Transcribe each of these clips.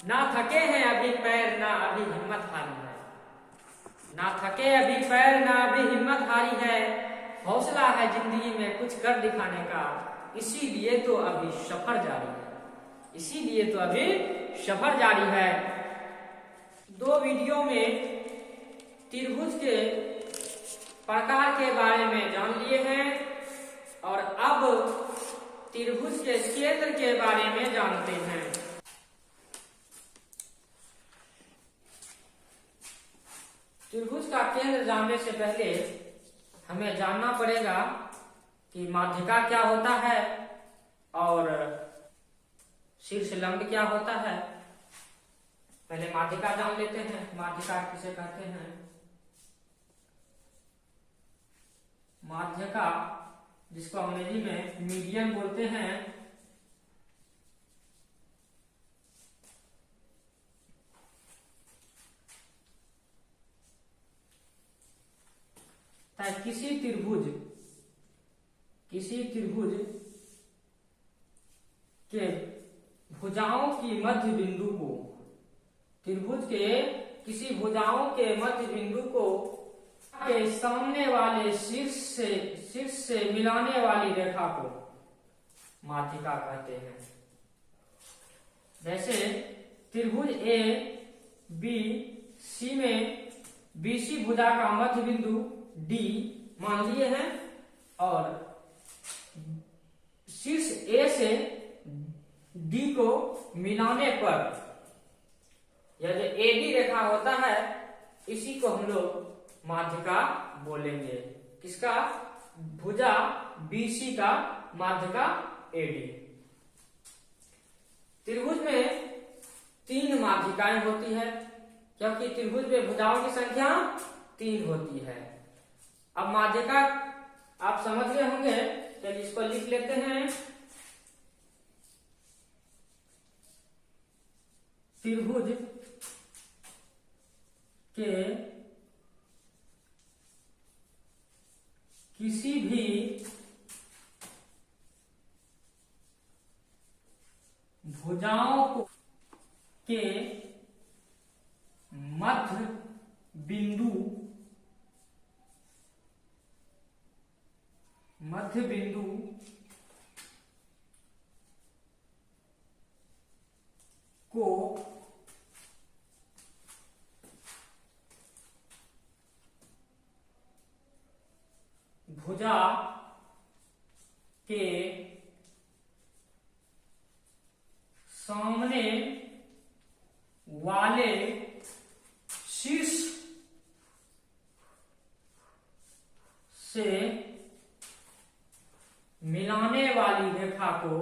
ना थके हैं अभी पैर ना अभी हिम्मत हारी है, ना थके अभी पैर ना अभी हिम्मत हारी है, हौसला है जिंदगी में कुछ कर दिखाने का, इसीलिए तो अभी सफर जारी है, इसीलिए तो अभी सफर जारी है। दो वीडियो में त्रिभुज के प्रकार के बारे में जान लिए हैं और अब त्रिभुज के केंद्र के बारे में जानते हैं। त्रिभुज का केंद्र जानने से पहले हमें जानना पड़ेगा कि माध्यिका क्या होता है और शीर्ष लंब क्या होता है। पहले माध्यिका जान लेते हैं। माध्यिका किसे कहते हैं? माध्यिका, जिसको अंग्रेजी में मीडियन बोलते हैं, किसी त्रिभुज के भुजाओं की मध्य बिंदु को, त्रिभुज के किसी भुजाओं के मध्य बिंदु को के सामने वाले शीर्ष से मिलाने वाली रेखा को माध्यिका कहते हैं। जैसे त्रिभुज ए बी सी में बीसी भुजा का मध्य बिंदु डी मान लिए हैं और शीर्ष ए से डी को मिलाने पर यह जो एडी रेखा होता है, इसी को हम लोग माध्यिका बोलेंगे। किसका? भुजा बीसी का माध्यिका एडी। त्रिभुज में 3 माध्यिकाएं होती है, क्योंकि त्रिभुज में भुजाओं की संख्या 3 होती है। अब माध्यिका आप समझ गए होंगे, चलिए इसको लिख लेते हैं। त्रिभुज के किसी भी भुजाओं के मध्य बिंदु को भुजा के सामने वाले शीर्ष से मिलाने वाली रेखा को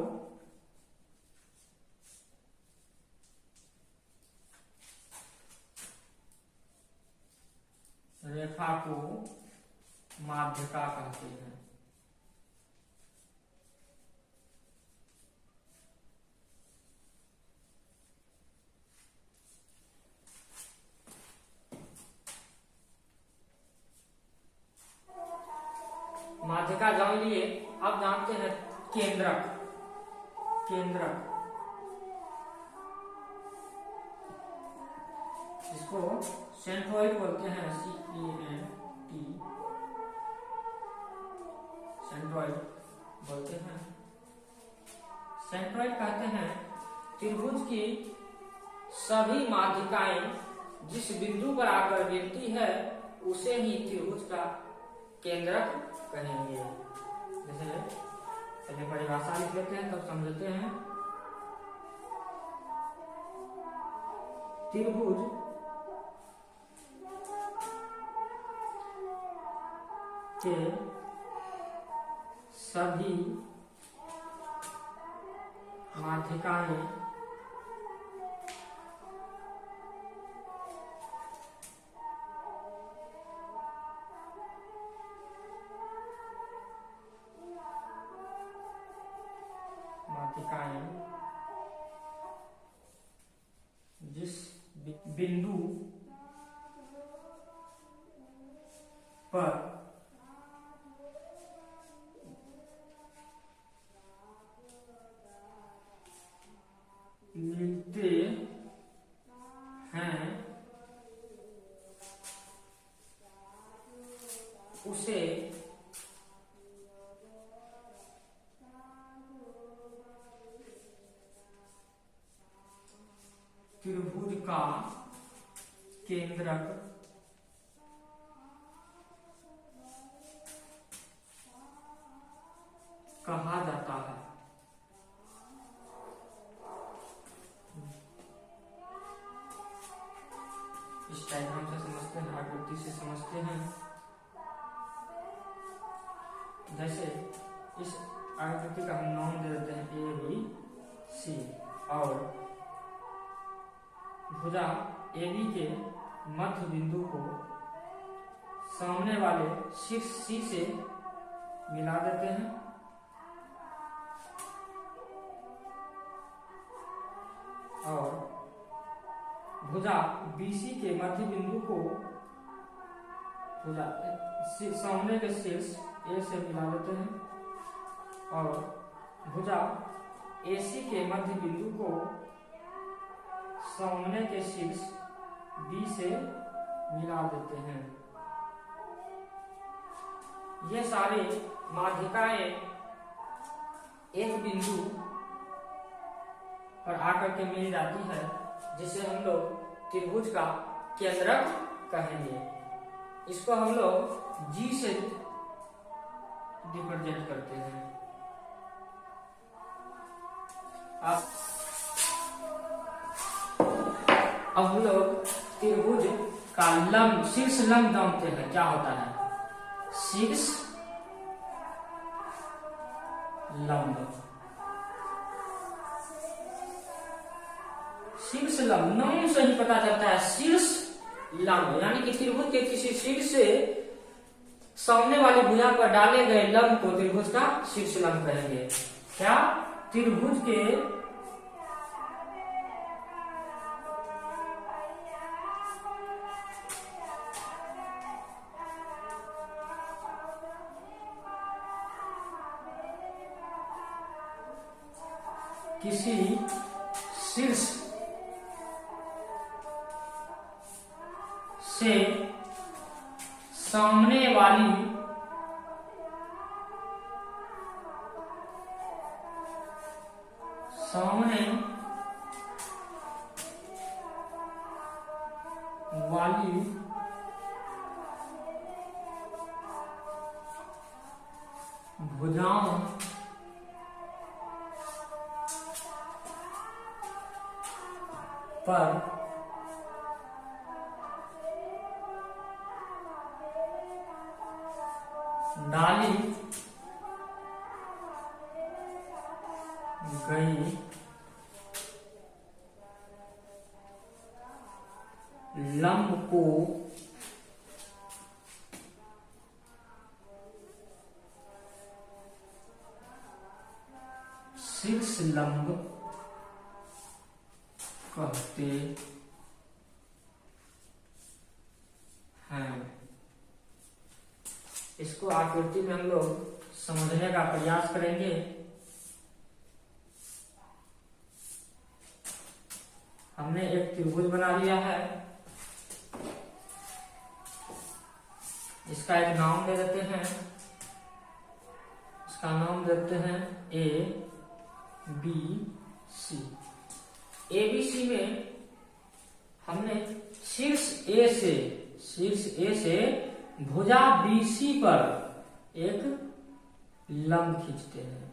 माध्यिका कहते हैं। माध्यिका जान लिए, अब जानते हैं केंद्रक। जिसको सेंट्रॉइड बोलते हैं, CENT, सेंट्रॉइड बोलते हैं। सेंट्रॉइड कहते हैं त्रिभुज की सभी माध्यिकाएं जिस बिंदु पर आकर मिलती है उसे ही त्रिभुज का केंद्रक कहेंगे। जैसे पहले परिभाषा लिख लेते हैं तब समझते हैं। त्रिभुज के सभी माध्यिकाएं जिस बिंदु पर मिलते त्रिभुज का केंद्रक कहा जाता है। इस डायग्राम से समझते हैं, आकृति से समझते हैं। जैसे इस आकृति का हम नाम दे देते हैं ए बी सी, और भुजा ए बी के मध्य बिंदु को सामने वाले शीर्ष सी से मिला देते हैं, और भुजा BC के मध्य बिंदु को भुजा सामने के शीर्ष A से मिला देते हैं, और भुजा AC के मध्य बिंदु को सामने के शीर्ष B से मिला देते हैं। ये सारे माध्यिकाएं एक बिंदु पर आकर के मिल जाती है, जिसे हम लोग त्रिभुज का केंद्रक कहेंगे। इसको हम लोग G से रिप्रेजेंट करते हैं। अब हम लोग त्रिभुज का लंब, शीर्ष लंब जानते हैं क्या होता है। शीर्ष लंब, शीर्ष लंब नाम से ही पता चलता है। शीर्ष लंब यानी कि त्रिभुज के किसी शीर्ष से सामने वाली भुजा पर डाले गए लंब को त्रिभुज का शीर्ष लंब कहेंगे। क्या त्रिभुज के किसी शीर्ष से सामने वाली भुजाओं पर डाली गई लंब को शीर्ष लंब कहते हैं। इसको आकृति में हम लोग समझने का प्रयास करेंगे। हमने एक त्रिभुज बना लिया है, इसका एक नाम दे देते हैं। इसका नाम देते हैं ए बी सी। ABC में हमने शीर्ष A से भुजा BC पर एक लंब खींचते हैं,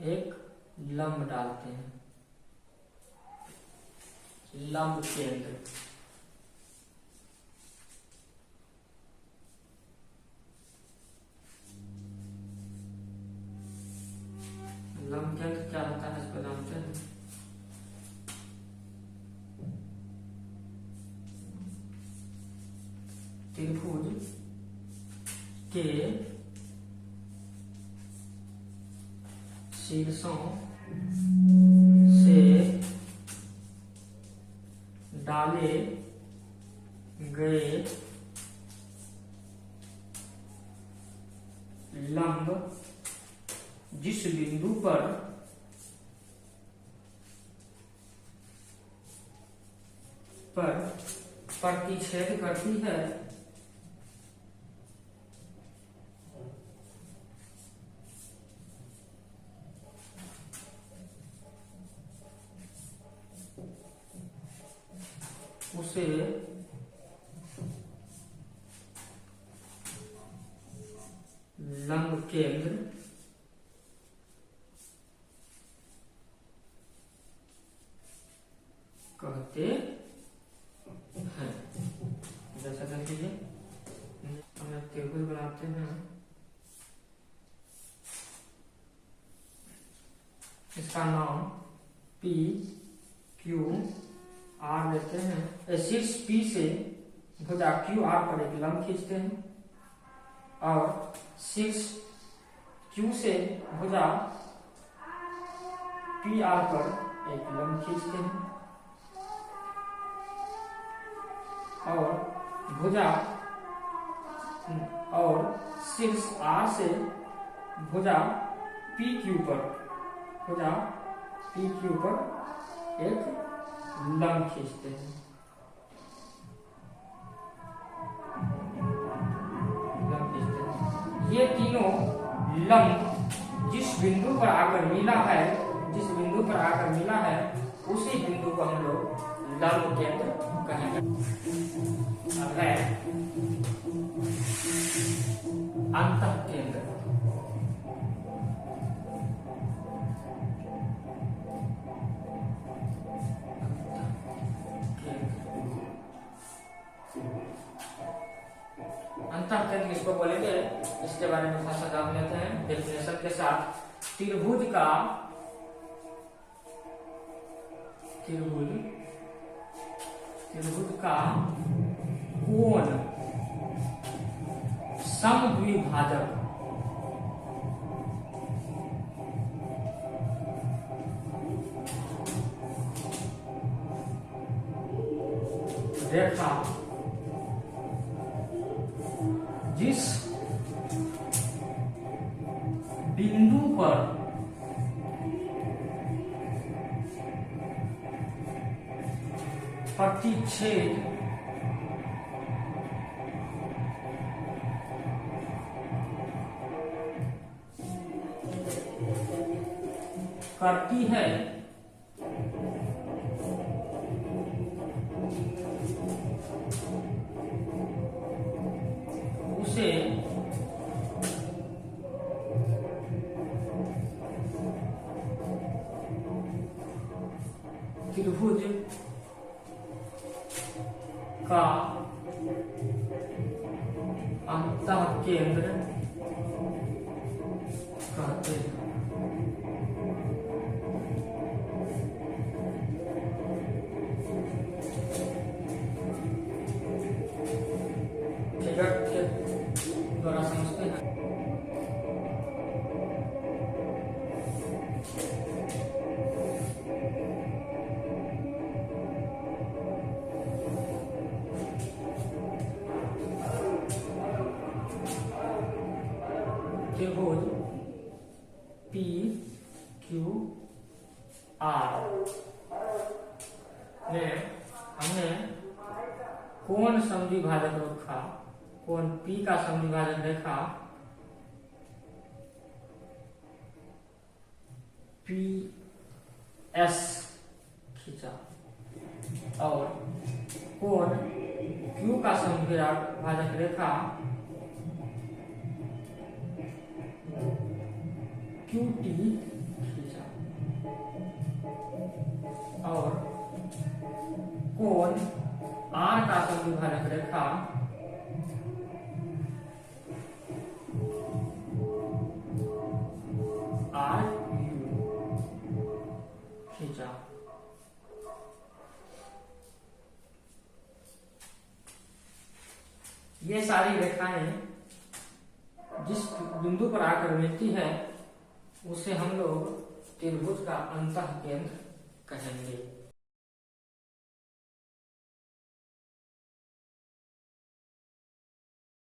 एक लंब डालते हैं, लंब केंद्र। लंब केंद्र क्या होता है इसको जानते हैं। त्रिभुज के शीर्षों से डाले गए लंब जिस बिंदु पर प्रतिच्छेद करती है उसे लंब केंद्र कहते हैं। जैसा देख लीजिए, हम एक त्रिभुज बनाते हैं, इसका नाम पी क्यू आर लेते हैं। शीर्ष पी से भुजा क्यू आर पर एक लंब खींचते हैं और शीर्ष क्यू से भुजा पी आर पर एक लंब खींचते हैं और भुजा और शीर्ष आर से भुजा पी क्यू पर एक लंब खींचते हैं। ये तीनों लंब जिस बिंदु पर आकर मिला है उसी बिंदु को हम लोग लंब केंद्र कहेंगे। अब है अंतः केंद्र। अंतः केंद्र किसको बोलेंगे, इसके बारे में थोड़ा सा जान लेते हैं डेफिनेशन के साथ। त्रिभुज का कोण समद्विभाजक रेखा जिस बिंदु पर प्रतिच्छेद करती है उसे त्रिभुज का अंतः केंद्र कहते हैं। फिगर के द्वारा समझते हैं। त्रिभुज पी क्यू आर में हमने कोण समद्विभाजक रेखा, कोण पी का समद्विभाजक रेखा पी एस खींचा और कोण क्यू का समद्विभाजक रेखा क्यू टी खींचा और कोण आर का समद्विभाजक रेखा आर यू खींचा। ये सारी रेखाएं जिस बिंदु पर आकर मिलती है उसे हम लोग त्रिभुज का अंतः केंद्र कहेंगे।